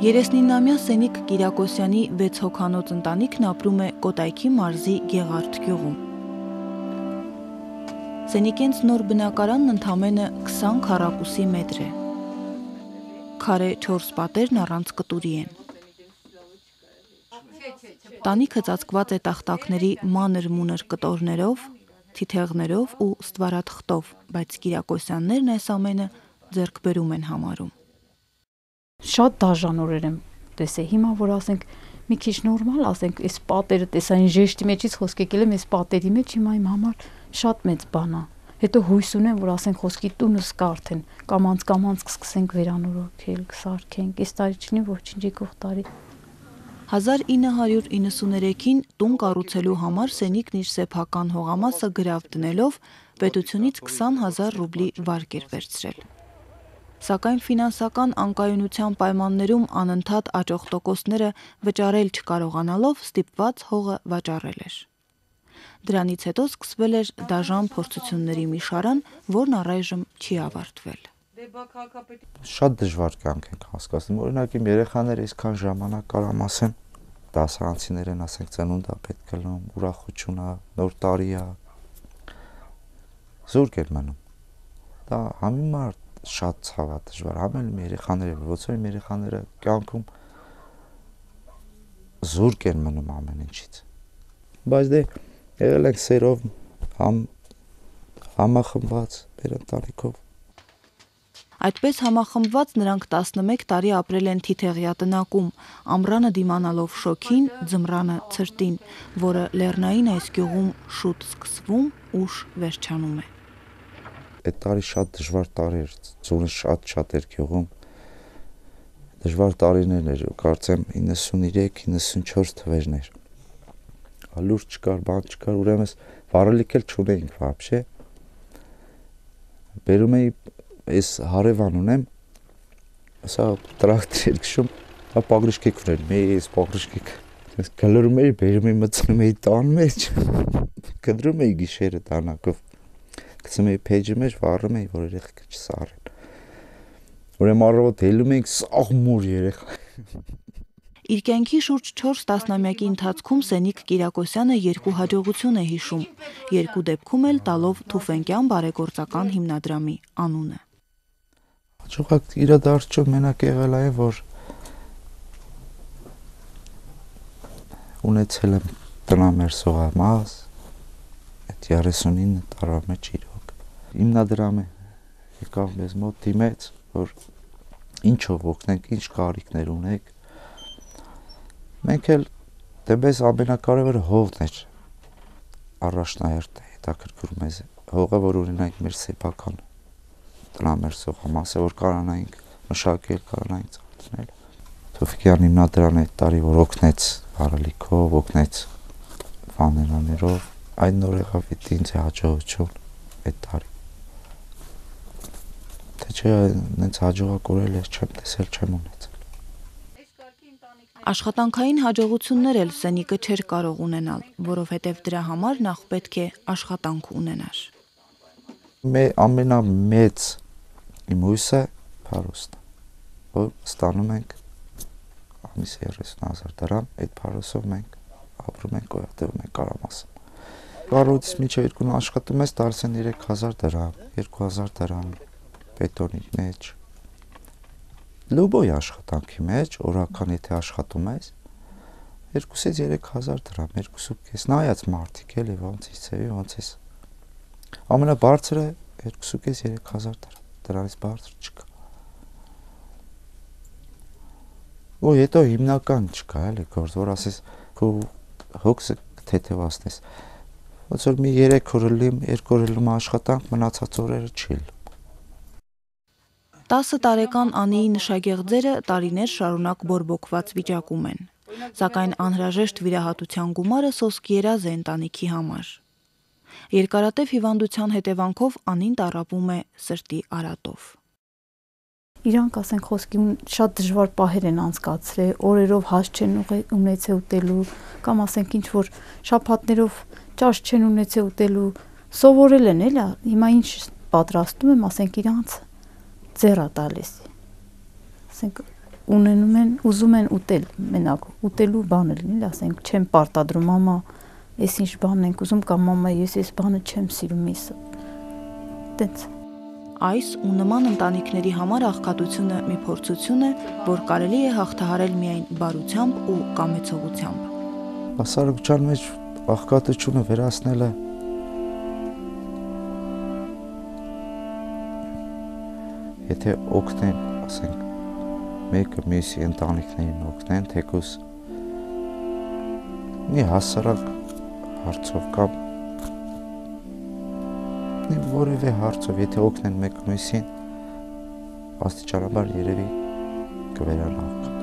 39-ամյա Սենիկ Կիրակոսյանի 6 հոգանոց ընտանիքն ապրում է Կոտայքի մարզի Գեղարդ գյուղում։ Սենիկենց նոր բնակարանն ընդամենը 20 քառակուսի մետր է։ Քարե 4 պատերն առանց կտուրի են։ Տանիքը ծածկված է տախտակների մանր-մունր կտորներով, թիթեղներով ու ստվարաթղթով, բայց Կիրակոսյաններն այս ամենը ձեռքբերում են համարում։ Շատ դաժան օրեր եմ տեսել, հիմա որ ասենք մի քիչ նորմալ, ասենք այս պատերը տեսային ժեշտի մեջից խոսք եկել եմ այս պատերի մեջ, հիմա իմ համար շատ մեծ բան է։ Հետո հույս ունեմ, որ ասենք խոսքի տունս կարթեն, կամանց կսկսենք վերանորոգել, կսարքենք, այս տարի չլինի ոչինչ եկող տարի։ 1993-ին տուն կառուցելու համար Սենիկն իր սեփական հողամասը գրավ դնելով պետությունից 20,000 ռուբլի վարկ էր վերցրել։ Սակայն ֆինանսական անկայունության պայմաններում անընդհատ աճող տոկոսները վճարել չկարողանալով ստիպված հողը վաճառել էր։ Դրանից հետո սկսվել էր դաժան փորձությունների մի շարան, որն առայժմ չի ավարտվել։ Շատ դժվար կյանք ենք հասկացնում, օրինակ իմ երեխաները այսքան ժամանակ կարամ ասեմ, դասարանցիներ են, ասենք ծնունդ է պետք է լինում, ուրախություն է, նոր տարի է, զուրկ են մնում։ Դա համեմատ շատ ցավա դժվար, համել իմ երեխաները, ոնց որ իմ երեխաները կյանքում զուրկ են մնում ամեն ինչից։ Բայց դե եղել ենք սերով համախմբված մեր ընտանիքով։ Այդպես համախմբված նրանք 11 տարի ապրել են Թիթեղյա տնակում, ամռանը դիմանալով շոգին, ձմռանը ցրտին, որը լեռնային այս գյուղում շուտ սկսվում, ուշ վերջանում է։ Այդ տարի շատ դժվար տարի էր, ձյունը շատ էր գյուղում։ Դժվար տարիներ էր, կարծեմ 93-94 թվերն էր։ Լուր չկար, բան չկար, ուրեմն վարելիք էլ չունեինք вообще։ Բերում էի այս հարևան ունեմ, սա տրակտոր էր քշում, հա պագրիշկիկ ուներ, մեծ պագրիշկիկ։ Ես գլորում էի, բերում էի, մտցնում էի տան մեջ, կտրում էի գիշերը տանակով, գցում էի փեջի մեջ, վառում էի, որ երեխեքը չսառեն։ Ուրեմն առավոտ հելում էինք սաղմուր երեխա։ Իր կյանքի շուրջ 4 տասնամյակի ընթացքում Սենիկ Կիրակոսյանը 2 հաջողություն է հիշում, 2 դեպքում էլ տալով Թուֆենկյան բարեգործական հիմնադրամի անունը։ Հաջողակ իրադարձություն մենակ եղել է, որ ունեցել եմ տնամերսողամաս, այդ 39 տարվա մեջ իրոք։ Հիմնադրամը եկավ մեզ մոտ դիմեց, որ ինչով օգնենք, ինչ կարիքներ ունեք։ Մենք էլ դե մեզ ամենակարևորը հողն էր, առաջնահերթ հետաքրքրում մեզ հողը, որ ունենանք մեր սեփական տնամերսողամասը, որ կարողանայինք մշակել, կարողանայինք ծառայել։ Թուֆիկյան հիմնադրամը այդ տարի որ օգնեց վարելիքով, օգնեց վաներաներով, այն նոր եղավ ինձ հաջողություն այդ տարի։ Թե չէ, նենց հաջողակորել ես չեմ տեսել, չեմ ունեցել։ Աշխատանքային հաջողություններ էլ Սենիկը չէր կարող ունենալ, որովհետև դրա համար նախ պետք է աշխատանք ունենար։ Ամենամեծ իմ հույսը փարոսն է, որ ստանում ենք ամիսը 30,000 դրամ, այդ փարոսով մենք ապրում ենք, գոյատևում ենք Կարամասում։ Կառույցից մինչև երկուն աշխատում ես, տալիս են 3,000 դրամ, 2,000 դրամ բետոնի մեջ։ Լուբոյ աշխատանքի մեջ, օրական եթե աշխատում ես, 2-ից 3,000 դրամ, 2,5 նայած մարդիկ էլի, ոնց իցեվի, ոնց ես։ Ամենաբարձրը 2,5-3,000 դրամ, դրանից բարձր չկա։ Ու հետո հիմնական չկա, էլի, գործ, որ ասես, քո հոգսը թեթևացնես։ Ոնց որ մի 3 օր լիմ, 2 օր լիմ աշխատանք, մնացած օրերը չի լում։ 10 տարեկան Անիի նշագեղձերը տարիներ շարունակ բորբոքված վիճակում են, սակայն անհրաժեշտ վիրահատության գումարը սոսկ երազ է ընտանիքի համար։ Երկարատև հիվանդության հետևանքով Անին տառապում է սրտի արատով։ Իրանք ասենք խոսքի շատ դժվար պահեր են անցկացրել, օրերով հաց չեն ունեցել ուտելու, կամ ասենք ինչ որ շաբաթներով ճաշ չեն ունեցել ուտելու, սովորել են, էլի, հիմա ինչ պատրաստում եմ, ասենք իրանց ձեռա տալիս։ Ասենք ունենում են, ուզում են ուտել, մենակ ուտելու բանը լինի, ասենք, չեմ պարտադրում, մամա, ես ինչ բան ենք ուզում, կամ մամա, ես բանը չեմ սիրում, տենց։ Այս ու նման ընտանիքների համար աղքատությունը մի փորձություն է, որ կարելի է հաղթահարել միայն բարությամբ ու կամեցողությամբ։ Հասարակության մեջ աղքատությունը վերացնելը եթե օգնեն, ասենք, մեկը մյուսի ընտանիքներին օգնեն, թեկուզ մի հասարակ հարցով կամ որևէ հարցով, եթե օգնեն մեկը մյուսին, աստիճանաբար երևի կվերանա